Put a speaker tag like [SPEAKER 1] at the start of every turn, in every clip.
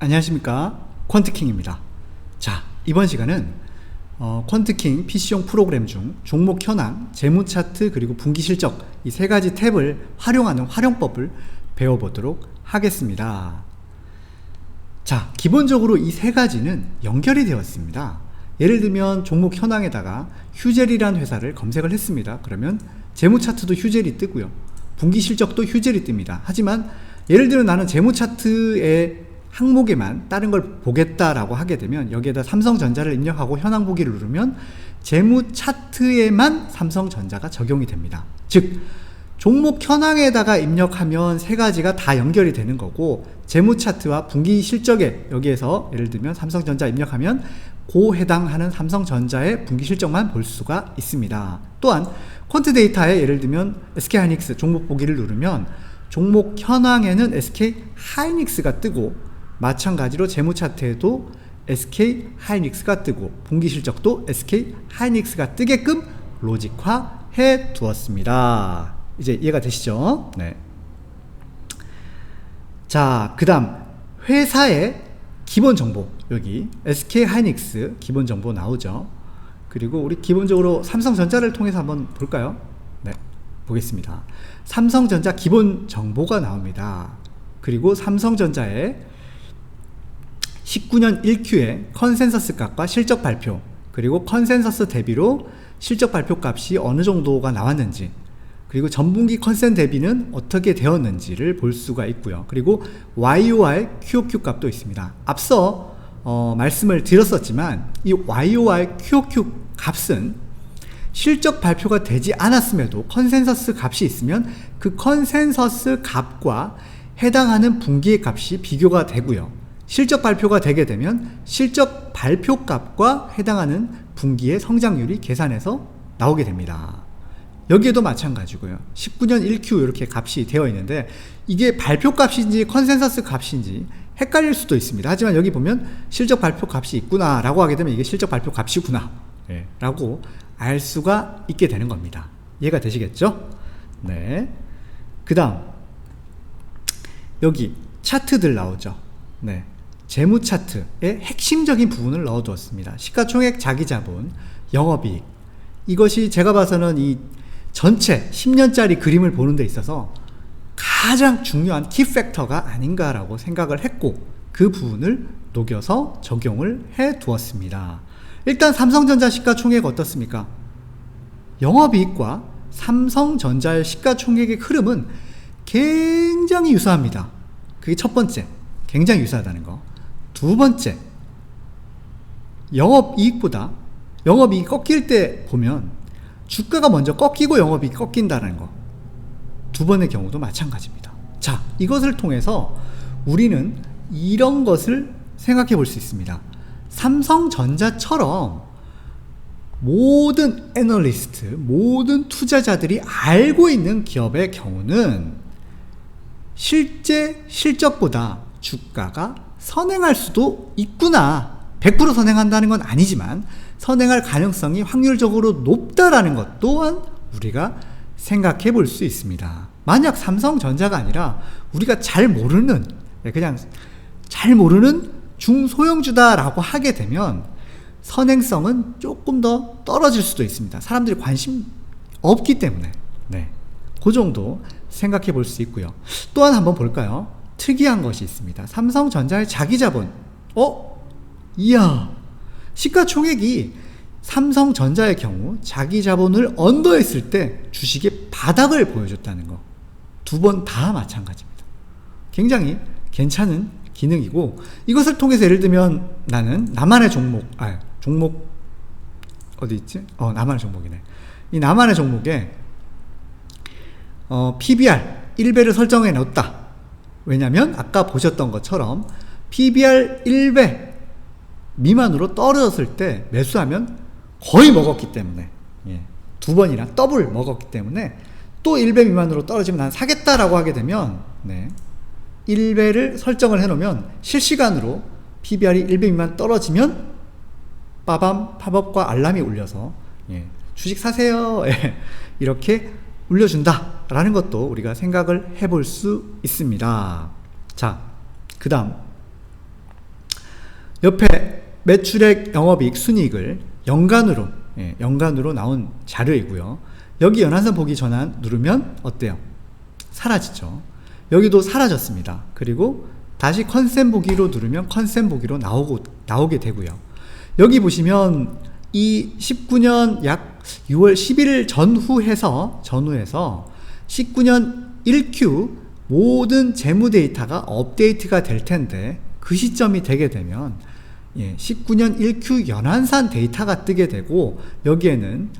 [SPEAKER 1] 안녕하십니까, 퀀트킹입니다. 자, 이번 시간은 퀀트킹 PC용 프로그램 중 종목 현황, 재무 차트, 그리고 분기 실적, 이 세 가지 탭을 활용하는 활용법을 배워보도록 하겠습니다. 자, 기본적으로 이 세 가지는 연결이 되어 있습니다. 예를 들면 종목 현황에다가 휴젤이라는 회사를 검색을 했습니다. 그러면 재무 차트도 휴젤이 뜨고요, 분기 실적도 휴젤이 뜹니다. 하지만 예를 들어 나는 재무 차트의 항목에만 다른 걸 보겠다라고 하게 되면 여기에다 삼성전자를 입력하고 현황 보기를 누르면 재무 차트에만 삼성전자가 적용이 됩니다. 즉 종목 현황에다가 입력하면 세 가지가 다 연결이 되는 거고, 재무 차트와 분기 실적에 여기에서 예를 들면 삼성전자 입력하면 그 해당하는 삼성전자의 분기 실적만 볼 수가 있습니다. 또한 퀀트 데이터에 예를 들면 SK하이닉스 종목 보기를 누르면 종목 현황에는 SK하이닉스가 뜨고, 마찬가지로 재무 차트에도 SK하이닉스가 뜨고 분기 실적도 SK하이닉스가 뜨게끔 로직화해 두었습니다. 이제 이해가 되시죠? 네. 자, 그 다음 회사의 기본 정보, 여기 SK하이닉스 기본 정보 나오죠. 그리고 우리 기본적으로 삼성전자를 통해서 한번 볼까요? 네, 보겠습니다. 삼성전자 기본 정보가 나옵니다. 그리고 삼성전자의 19년 1Q의 컨센서스 값과 실적 발표, 그리고 컨센서스 대비로 실적 발표 값이 어느 정도가 나왔는지, 그리고 전분기 컨센 대비는 어떻게 되었는지를 볼 수가 있고요. 그리고 YOY, QOQ 값도 있습니다. 앞서 말씀을 드렸었지만 이 YOY, QOQ 값은 실적 발표가 되지 않았음에도 컨센서스 값이 있으면 그 컨센서스 값과 해당하는 분기의 값이 비교가 되고요, 실적 발표가 되게 되면 실적 발표 값과 해당하는 분기의 성장률이 계산해서 나오게 됩니다. 여기에도 마찬가지고요. 19년 1Q 이렇게 값이 되어 있는데 이게 발표 값인지 컨센서스 값인지 헷갈릴 수도 있습니다. 하지만 여기 보면 실적 발표 값이 있구나 라고 하게 되면 이게 실적 발표 값이구나 라고 알 수가 있게 되는 겁니다. 이해가 되시겠죠? 네. 그 다음 여기 차트들 나오죠. 네. 재무 차트의 핵심적인 부분을 넣어두었습니다. 시가총액, 자기자본, 영업이익, 이것이 제가 봐서는 이 전체 10년짜리 그림을 보는 데 있어서 가장 중요한 키팩터가 아닌가라고 생각을 했고, 그 부분을 녹여서 적용을 해 두었습니다. 일단 삼성전자 시가총액 어떻습니까? 영업이익과 삼성전자의 시가총액의 흐름은 굉장히 유사합니다. 그게 첫 번째, 굉장히 유사하다는 거. 두 번째, 영업이익보다 영업이익이 꺾일 때 보면 주가가 먼저 꺾이고 영업이익이 꺾인다는 거, 두 번의 경우도 마찬가지입니다. 자, 이것을 통해서 우리는 이런 것을 생각해 볼 수 있습니다. 삼성전자처럼 모든 애널리스트, 모든 투자자들이 알고 있는 기업의 경우는 실제 실적보다 주가가 선행할 수도 있구나, 100% 선행한다는 건 아니지만 선행할 가능성이 확률적으로 높다라는 것 또한 우리가 생각해 볼 수 있습니다. 만약 삼성전자가 아니라 우리가 잘 모르는, 그냥 잘 모르는 중소형주다라고 하게 되면 선행성은 조금 더 떨어질 수도 있습니다. 사람들이 관심 없기 때문에. 네, 그 정도 생각해 볼 수 있고요. 또한 한번 볼까요? 특이한 것이 있습니다. 삼성전자의 자기자본, 이야, 시가총액이 삼성전자의 경우 자기자본을 언더했을 때 주식의 바닥을 보여줬다는 거, 두 번 다 마찬가지입니다. 굉장히 괜찮은 기능이고, 이것을 통해서 예를 들면 나는 나만의 종목 어디 있지? 나만의 종목이네. 이 나만의 종목에 PBR 1배를 설정해 놓았다. 왜냐면 아까 보셨던 것처럼 PBR 1배 미만으로 떨어졌을 때 매수하면 거의 먹었기 때문에, 두 번이나 더블 먹었기 때문에 또 1배 미만으로 떨어지면 난 사겠다라고 하게 되면 1배를 설정을 해놓으면 실시간으로 PBR이 1배 미만 떨어지면 빠밤 팝업과 알람이 울려서 주식 사세요 이렇게 울려준다 라는 것도 우리가 생각을 해볼 수 있습니다. 자, 그 다음 옆에 매출액, 영업이익, 순이익을 연간으로 나온 자료이고요. 여기 연한선 보기 전환 누르면 어때요? 사라지죠. 여기도 사라졌습니다. 그리고 다시 컨센 보기로 누르면 컨센 보기로 나오게 되고요. 여기 보시면 이 19년 약 6월 11일 전후해서 19년 1Q 모든 재무 데이터가 업데이트가 될 텐데, 그 시점이 되게 되면 19년 1Q 연한산 데이터가 뜨게 되고, 여기에는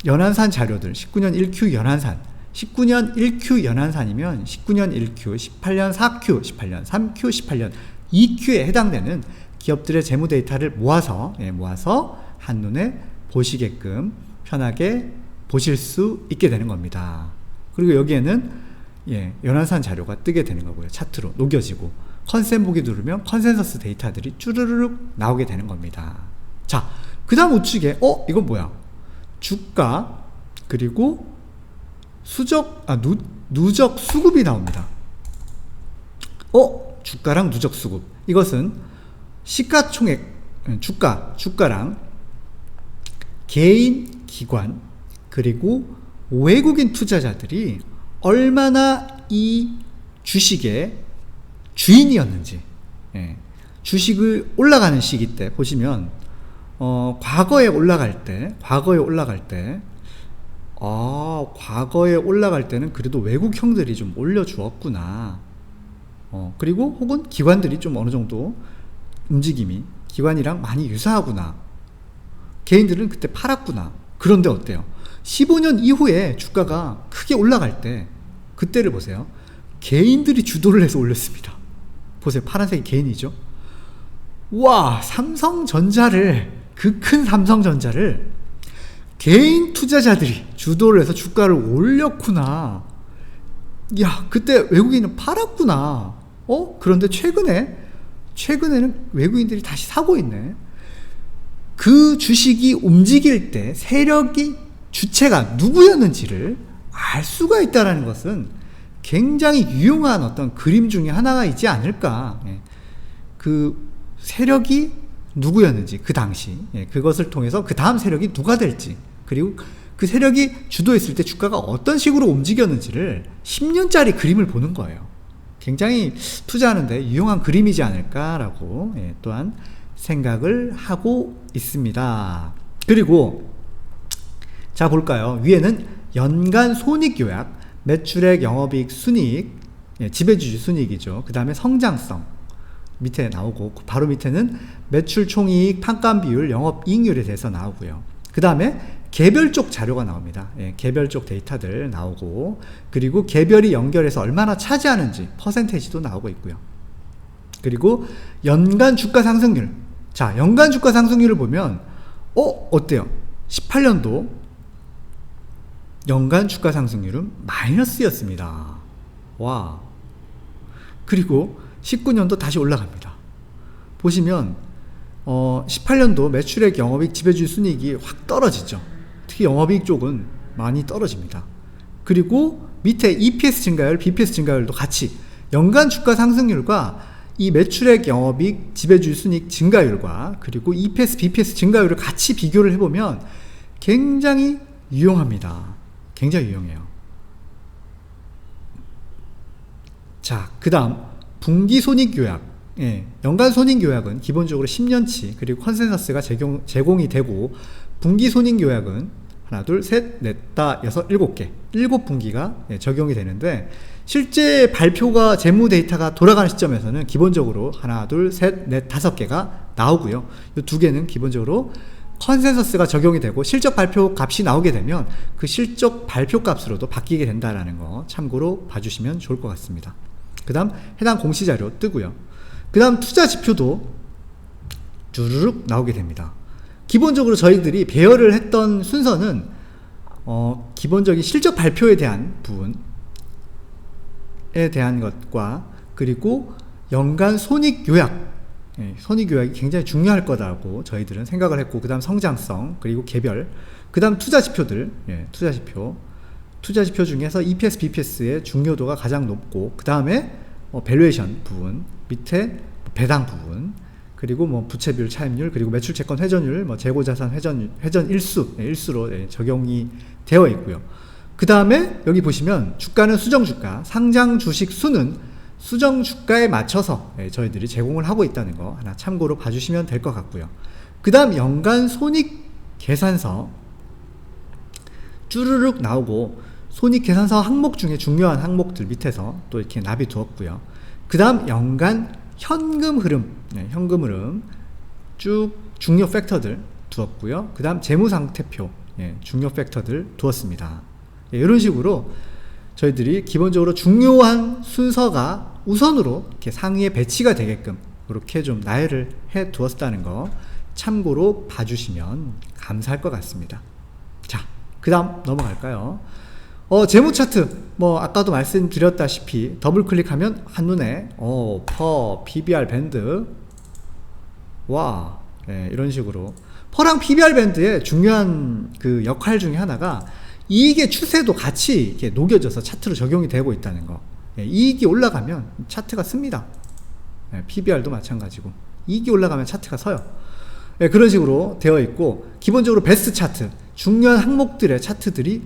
[SPEAKER 1] 연한산 자료들 19년 1Q 연한산 19년 1Q 연한산이면 19년 1Q, 18년 4Q, 18년 3Q, 18년 2Q에 해당되는 기업들의 재무 데이터를 모아서 한눈에 보시게끔 편하게 보실 수 있게 되는 겁니다. 그리고 여기에는 연한산 자료가 뜨게 되는 거고요. 차트로 녹여지고, 컨센 보기 누르면 컨센서스 데이터들이 쭈르르륵 나오게 되는 겁니다. 자, 그 다음 우측에 이건 뭐야? 주가 그리고 누적 수급이 나옵니다. 주가랑 누적 수급, 이것은 시가총액, 주가랑 개인, 기관 그리고 외국인 투자자들이 얼마나 이 주식의 주인이었는지, 주식을 올라가는 시기 때 보시면 과거에 올라갈 때는 그래도 외국 형들이 좀 올려주었구나. 그리고 혹은 기관들이 좀 어느 정도 움직임이 기관이랑 많이 유사하구나. 개인들은 그때 팔았구나. 그런데 어때요? 15년 이후에 주가가 크게 올라갈 때, 그때를 보세요. 개인들이 주도를 해서 올렸습니다. 보세요. 파란색이 개인이죠. 와, 그 큰 삼성전자를 개인 투자자들이 주도를 해서 주가를 올렸구나. 야, 그때 외국인은 팔았구나. 그런데 최근에는 외국인들이 다시 사고 있네. 그 주식이 움직일 때 주체가 누구였는지를 알 수가 있다는 것은 굉장히 유용한 어떤 그림 중에 하나가 있지 않을까. 그 세력이 누구였는지, 그 당시 그것을 통해서 그 다음 세력이 누가 될지, 그리고 그 세력이 주도했을 때 주가가 어떤 식으로 움직였는지를 10년짜리 그림을 보는 거예요. 굉장히 투자하는데 유용한 그림이지 않을까라고 또한 생각을 하고 있습니다. 그리고 자, 볼까요? 위에는 연간 손익 요약, 매출액, 영업이익, 순이익, 지배주주 순이익이죠. 그 다음에 성장성 밑에 나오고, 바로 밑에는 매출 총이익, 판가 비율, 영업이익률에 대해서 나오고요. 그 다음에 개별적 자료가 나옵니다. 개별적 데이터들 나오고, 그리고 개별이 연결해서 얼마나 차지하는지 퍼센테이지도 나오고 있고요. 그리고 연간 주가 상승률. 자, 연간 주가 상승률을 보면 어때요? 18년도 연간 주가 상승률은 마이너스였습니다. 와. 그리고 19년도 다시 올라갑니다. 보시면 18년도 매출액, 영업이익, 지배주주 순이익이 확 떨어지죠. 특히 영업이익 쪽은 많이 떨어집니다. 그리고 밑에 EPS 증가율, BPS 증가율도 같이 연간 주가 상승률과 이 매출액, 영업이익, 지배주주 순이익 증가율과 그리고 EPS, BPS 증가율을 같이 비교를 해보면 굉장히 유용합니다. 굉장히 유용해요. 자, 그 다음 분기 손익 요약. 연간 손익 요약은 기본적으로 10년치 그리고 컨센서스가 제공이 되고, 분기 손익 요약은 하나, 둘, 셋, 넷, 다, 여섯, 7개 7분기가 적용이 되는데, 실제 발표가 재무 데이터가 돌아가는 시점에서는 기본적으로 하나, 둘, 셋, 넷, 5개가 나오고요. 이 2개는 기본적으로 컨센서스가 적용이 되고, 실적 발표 값이 나오게 되면 그 실적 발표 값으로도 바뀌게 된다는 거 참고로 봐주시면 좋을 것 같습니다. 그 다음 해당 공시자료 뜨고요. 그 다음 투자 지표도 주르륵 나오게 됩니다. 기본적으로 저희들이 배열을 했던 순서는 기본적인 실적 발표에 대한 부분에 대한 것과, 그리고 연간 손익 요약, 손익 요약이 굉장히 중요할 거다라고 저희들은 생각을 했고, 그 다음 성장성, 그리고 개별, 그 다음 투자 지표들, 투자 지표 중에서 EPS, BPS의 중요도가 가장 높고, 그 다음에 밸류에이션 부분, 밑에 배당 부분, 그리고 뭐 부채 비율, 차입률, 그리고 매출 채권 회전율, 뭐 재고 자산 회전 일수, 일수로 적용이 되어 있고요. 그 다음에 여기 보시면 주가는 수정 주가, 상장 주식 수는 수정 주가에 맞춰서 저희들이 제공을 하고 있다는 거 하나 참고로 봐주시면 될 것 같고요. 그 다음 연간 손익 계산서 쭈르륵 나오고, 손익 계산서 항목 중에 중요한 항목들 밑에서 또 이렇게 납이 두었고요. 그 다음 연간 현금 흐름, 현금 흐름 쭉 중요 팩터들 두었고요. 그 다음 재무상태표, 중요 팩터들 두었습니다. 이런 식으로 저희들이 기본적으로 중요한 순서가 우선으로 이렇게 상위에 배치가 되게끔 이렇게 좀 나열을 해 두었다는 거 참고로 봐주시면 감사할 것 같습니다. 자, 그 다음 넘어갈까요? 재무 차트, 뭐 아까도 말씀드렸다시피 더블 클릭하면 한눈에 퍼, PBR 밴드, 와, 이런 식으로 퍼랑 PBR 밴드의 중요한 그 역할 중에 하나가 이익의 추세도 같이 이렇게 녹여져서 차트로 적용이 되고 있다는 거. 이익이 올라가면 차트가 씁니다. PBR도 마찬가지고 이익이 올라가면 차트가 서요. 그런 식으로 되어 있고, 기본적으로 베스트 차트, 중요한 항목들의 차트들이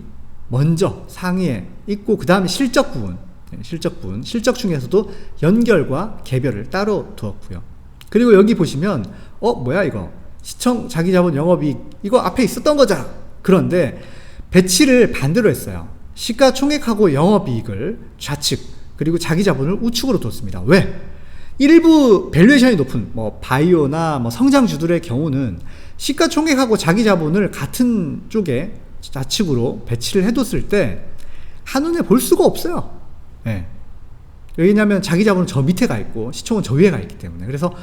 [SPEAKER 1] 먼저 상위에 있고, 그 다음에 실적 부분, 실적 중에서도 연결과 개별을 따로 두었고요. 그리고 여기 보시면 뭐야 이거 시청 자기자본 영업이익, 이거 앞에 있었던 거잖아. 그런데 배치를 반대로 했어요. 시가총액하고 영업이익을 좌측, 그리고 자기자본을 우측으로 뒀습니다. 왜? 일부 밸류에이션이 높은 뭐 바이오나 뭐 성장주들의 경우는 시가총액하고 자기자본을 같은 쪽에 좌측으로 배치를 해뒀을 때 한눈에 볼 수가 없어요. 왜냐하면 자기자본은 저 밑에 가 있고 시총은 저 위에 가 있기 때문에. 그래서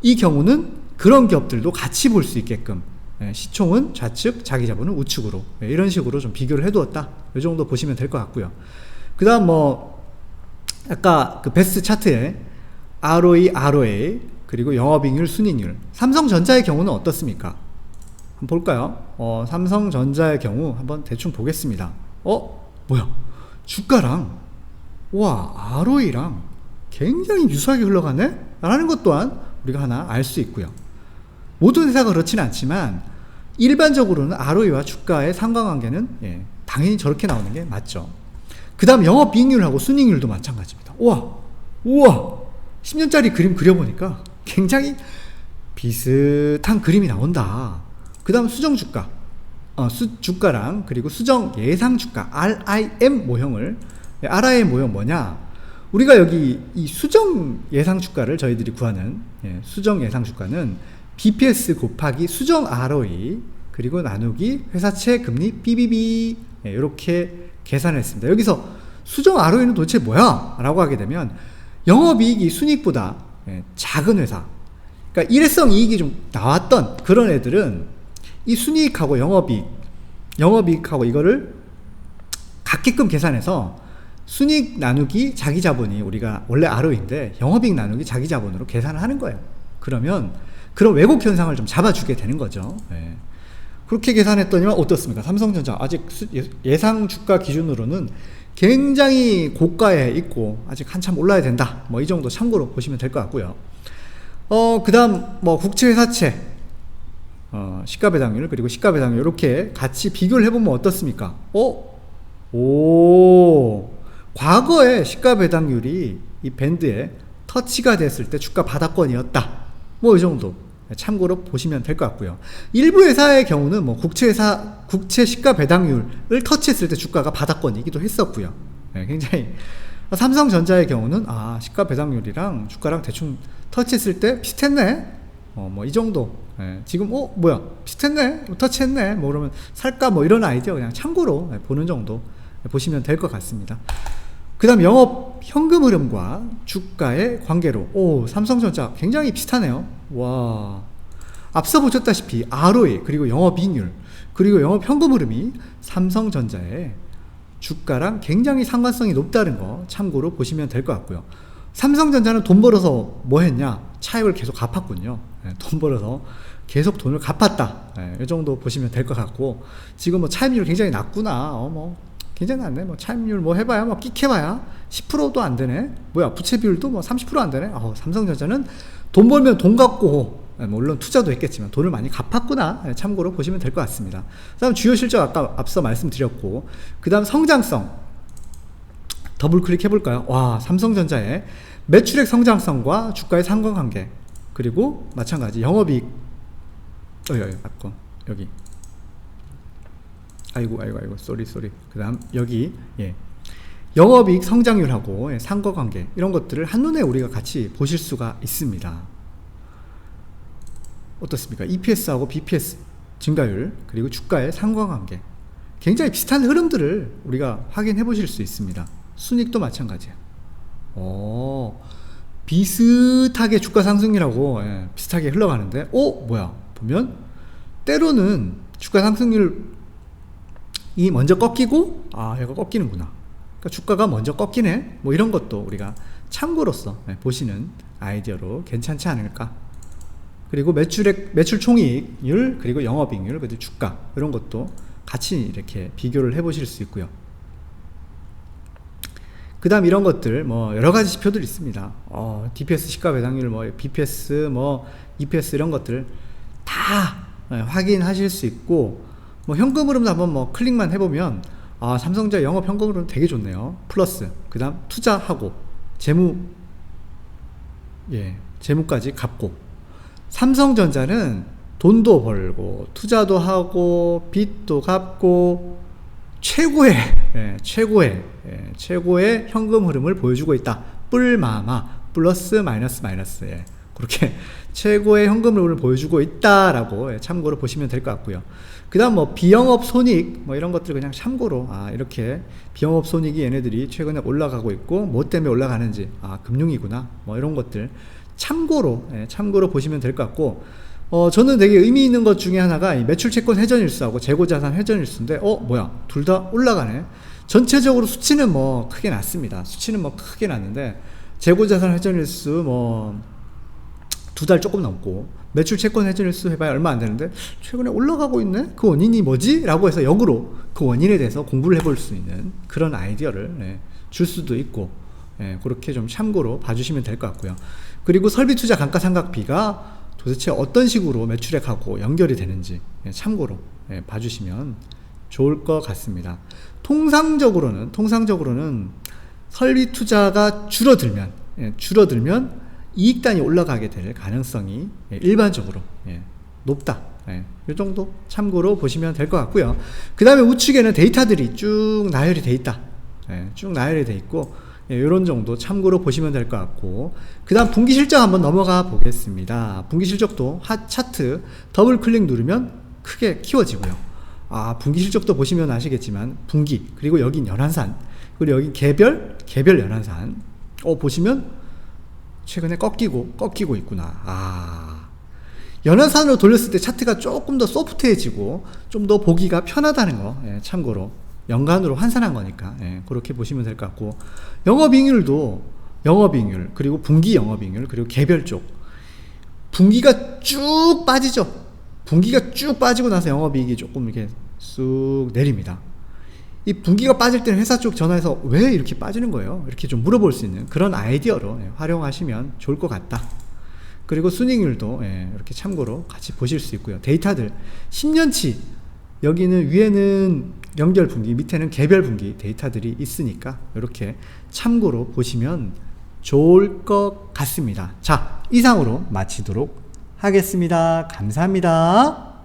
[SPEAKER 1] 이 경우는 그런 기업들도 같이 볼 수 있게끔 시총은 좌측, 자기자본은 우측으로 이런 식으로 좀 비교를 해두었다. 이 정도 보시면 될 것 같고요. 그 다음 뭐 아까 그 베스트 차트에 ROE, ROA 그리고 영업이익률, 순이익률, 삼성전자의 경우는 어떻습니까? 한번 볼까요? 삼성전자의 경우 한번 대충 보겠습니다. 뭐야 주가랑 ROE랑 굉장히 유사하게 흘러가네? 라는 것 또한 우리가 하나 알 수 있고요. 모든 회사가 그렇지는 않지만 일반적으로는 ROE와 주가의 상관관계는 당연히 저렇게 나오는 게 맞죠. 그 다음 영업이익률하고 순이익률도 마찬가지입니다. 우와 10년짜리 그림 그려보니까 굉장히 비슷한 그림이 나온다. 그 다음 수정 주가, 주가랑 그리고 수정 예상 주가 RIM 모형을, RIM 모형 뭐냐? 우리가 여기 이 수정 예상 주가를 저희들이 구하는 수정 예상 주가는 BPS 곱하기 수정 ROE 그리고 나누기 회사채 금리 BBB 이렇게 계산했습니다. 여기서 수정 ROE는 도대체 뭐야? 라고 하게 되면 영업이익이 순이익보다 작은 회사, 그러니까 일회성 이익이 좀 나왔던 그런 애들은 이 순이익하고 영업이익하고 이거를 같게끔 계산해서 순이익 나누기 자기자본이 우리가 원래 ROE인데 영업이익 나누기 자기자본으로 계산을 하는 거예요. 그러면 그런 왜곡 현상을 좀 잡아주게 되는 거죠. 그렇게 계산했더니만 어떻습니까? 삼성전자 아직 예상 주가 기준으로는 굉장히 고가에 있고 아직 한참 올라야 된다. 뭐 이 정도 참고로 보시면 될 것 같고요. 그 다음 뭐 국채회사채, 시가배당률 그리고 시가배당률 이렇게 같이 비교를 해보면 어떻습니까? 과거에 시가배당률이 이 밴드에 터치가 됐을 때 주가 바닥권이었다. 뭐 이 정도 참고로 보시면 될 것 같고요. 일부 회사의 경우는 뭐 국채 시가배당률을 터치했을 때 주가가 바닥권이기도 했었고요. 굉장히 삼성전자의 경우는 시가배당률이랑 주가랑 대충 터치했을 때 비슷했네. 뭐 이 정도. 지금 뭐야 비슷했네, 터치했네. 뭐 그러면 살까 뭐 이런 아이디어 그냥 참고로 보는 정도 보시면 될 것 같습니다. 그 다음 영업 현금 흐름과 주가의 관계로 삼성전자 굉장히 비슷하네요. 와, 앞서 보셨다시피 ROE 그리고 영업이익률 그리고 영업 현금 흐름이 삼성전자의 주가랑 굉장히 상관성이 높다는 거 참고로 보시면 될 것 같고요. 삼성전자는 돈 벌어서 뭐 했냐? 차익을 계속 갚았군요. 돈 벌어서 계속 돈을 갚았다. 이 정도 보시면 될 것 같고, 지금 뭐 차입률 굉장히 낮구나. 뭐 굉장히 낮네. 뭐 차입률 뭐 해봐야 뭐 끽 해봐야 10%도 안 되네. 뭐야 부채 비율도 뭐 30% 안 되네. 삼성전자는 돈 벌면 돈 갚고, 물론 투자도 했겠지만 돈을 많이 갚았구나, 참고로 보시면 될 것 같습니다. 그 다음 주요 실적 아까 앞서 말씀드렸고, 그 다음 성장성 더블 클릭해 볼까요? 와, 삼성전자의 매출액 성장성과 주가의 상관관계, 그리고 마찬가지 영업이익, 여기 아이고 쏘리. 그 다음 여기, 영업이익 성장률하고 상관관계, 이런 것들을 한눈에 우리가 같이 보실 수가 있습니다. 어떻습니까? EPS하고 BPS 증가율, 그리고 주가의 상관관계, 굉장히 비슷한 흐름들을 우리가 확인해 보실 수 있습니다. 순이익도 마찬가지예요. 비슷하게 주가 상승률하고 비슷하게 흘러가는데, 뭐야, 보면 때로는 주가 상승률이 먼저 꺾이고, 얘가 꺾이는구나, 그러니까 주가가 먼저 꺾이네, 뭐 이런 것도 우리가 참고로서 보시는 아이디어로 괜찮지 않을까. 그리고 매출 총이익률, 그리고 영업이익률, 그리고 주가, 이런 것도 같이 이렇게 비교를 해 보실 수 있고요. 그 다음 이런 것들, 뭐 여러 가지 지표들이 있습니다. DPS 시가 배당률, 뭐 BPS, 뭐 EPS, 이런 것들 다 확인하실 수 있고, 뭐 현금 흐름도 한번 뭐 클릭만 해보면, 삼성전자 영업 현금 흐름 되게 좋네요. 플러스, 그 다음 투자하고 재무까지 갚고, 삼성전자는 돈도 벌고 투자도 하고 빚도 갚고 최고의 현금 흐름을 보여주고 있다. 뿔마마 플러스 마이너스 그렇게 최고의 현금 흐름을 보여주고 있다라고 참고로 보시면 될 것 같고요. 그 다음 뭐 비영업 손익, 뭐 이런 것들 그냥 참고로, 이렇게 비영업 손익이 얘네들이 최근에 올라가고 있고, 뭐 때문에 올라가는지, 금융이구나, 뭐 이런 것들 참고로 보시면 될 것 같고, 저는 되게 의미 있는 것 중에 하나가 이 매출 채권 회전일수하고 재고자산 회전일수인데, 뭐야, 둘 다 올라가네. 전체적으로 수치는 뭐 크게 났습니다. 크게 났는데, 재고자산 회전일수 뭐 두 달 조금 넘고, 매출 채권 회전일수 해봐야 얼마 안 되는데 최근에 올라가고 있네? 그 원인이 뭐지? 라고 해서 역으로 그 원인에 대해서 공부를 해볼 수 있는 그런 아이디어를 줄 수도 있고, 그렇게 좀 참고로 봐주시면 될 것 같고요. 그리고 설비투자 감가상각비가 도대체 어떤 식으로 매출액하고 연결이 되는지 참고로 봐주시면 좋을 것 같습니다. 통상적으로는 설비투자가 줄어들면 이익단이 올라가게 될 가능성이 일반적으로 높다. 이 정도 참고로 보시면 될 것 같고요. 그 다음에 우측에는 데이터들이 쭉 나열이 돼 있다. 쭉 나열이 돼 있고, 이런 정도 참고로 보시면 될 것 같고, 그 다음 분기실적 한번 넘어가 보겠습니다. 분기실적도 차트 더블 클릭 누르면 크게 키워지고요. 분기실적도 보시면 아시겠지만 분기, 그리고 여긴 연한산, 그리고 여기 개별 연한산 보시면 최근에 꺾이고 있구나. 연한산으로 돌렸을 때 차트가 조금 더 소프트해지고 좀 더 보기가 편하다는 거 참고로, 연간으로 환산한 거니까 그렇게 보시면 될 것 같고, 영업이익률, 그리고 분기 영업이익률, 그리고 개별 쪽 분기가 쭉 빠지죠. 분기가 쭉 빠지고 나서 영업이익이 조금 이렇게 쑥 내립니다. 이 분기가 빠질 때는 회사 쪽 전화해서 왜 이렇게 빠지는 거예요? 이렇게 좀 물어볼 수 있는 그런 아이디어로 활용하시면 좋을 것 같다. 그리고 순이익률도 이렇게 참고로 같이 보실 수 있고요. 데이터들 10년치, 여기는 위에는 연결 분기, 밑에는 개별 분기 데이터들이 있으니까 이렇게 참고로 보시면 좋을 것 같습니다. 자, 이상으로 마치도록 하겠습니다. 감사합니다.